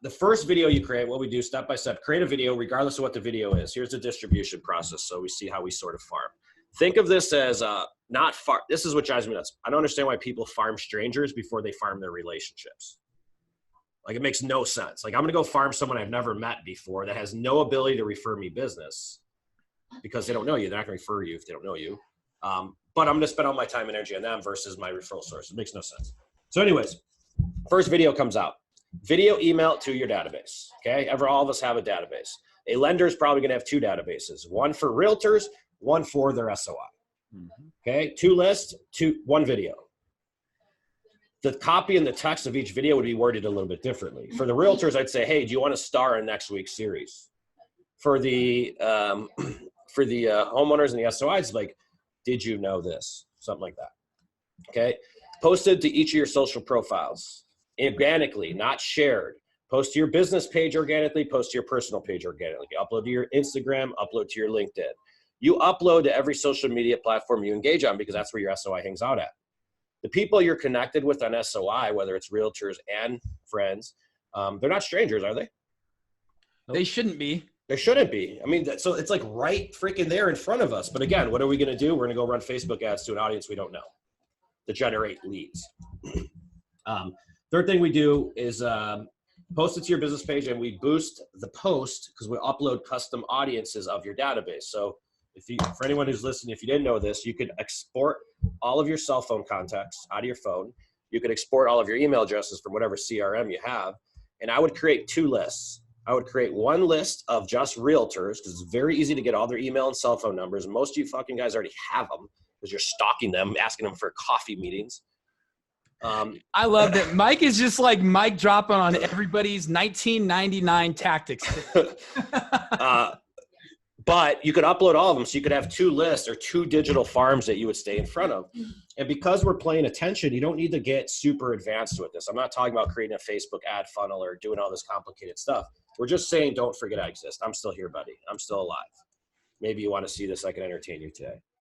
the first video you create, what we do step by step, create a video regardless of what the video is. Here's the distribution process. So we see how we sort of farm. Think of this as not farm. This is what drives me nuts. I don't understand why people farm strangers before they farm their relationships. Like, it makes no sense. Like, I'm going to go farm someone I've never met before that has no ability to refer me business because they don't know you. They're not going to refer you if they don't know you. But I'm going to spend all my time and energy on them versus my referral source. It makes no sense. So anyways, first video comes out. Video email to your database. Okay. All of us have a database. A lender is probably going to have two databases, one for realtors, one for their SOI. Okay. Two lists, one video. The copy and the text of each video would be worded a little bit differently. For the realtors, I'd say, hey, do you want to star in next week's series? For the homeowners and the SOIs, like, did you know this? Something like that. Okay. Posted to each of your social profiles organically, not shared. Post to your business page organically, post to your personal page organically. Upload to your Instagram, upload to your LinkedIn. You upload to every social media platform you engage on because that's where your SOI hangs out at. The people you're connected with on SOI, whether it's realtors and friends, they're not strangers, are they? They shouldn't be. They shouldn't be. I mean, so it's like right freaking there in front of us. But again, what are we going to do? We're going to go run Facebook ads to an audience we don't know to generate leads. Third thing we do is post it to your business page, and we boost the post because we upload custom audiences of your database. So for anyone who's listening, if you didn't know this, you could export all of your cell phone contacts out of your phone. You could export all of your email addresses from whatever CRM you have. And I would create two lists. I would create one list of just realtors because it's very easy to get all their email and cell phone numbers. And most of you fucking guys already have them because you're stalking them, asking them for coffee meetings. I love that. Mike is just like Mike dropping on everybody's 1999 tactics. But you could upload all of them. So you could have two lists or two digital farms that you would stay in front of. And because we're playing attention, you don't need to get super advanced with this. I'm not talking about creating a Facebook ad funnel or doing all this complicated stuff. We're just saying, don't forget I exist. I'm still here, buddy. I'm still alive. Maybe you want to see this. I can entertain you today.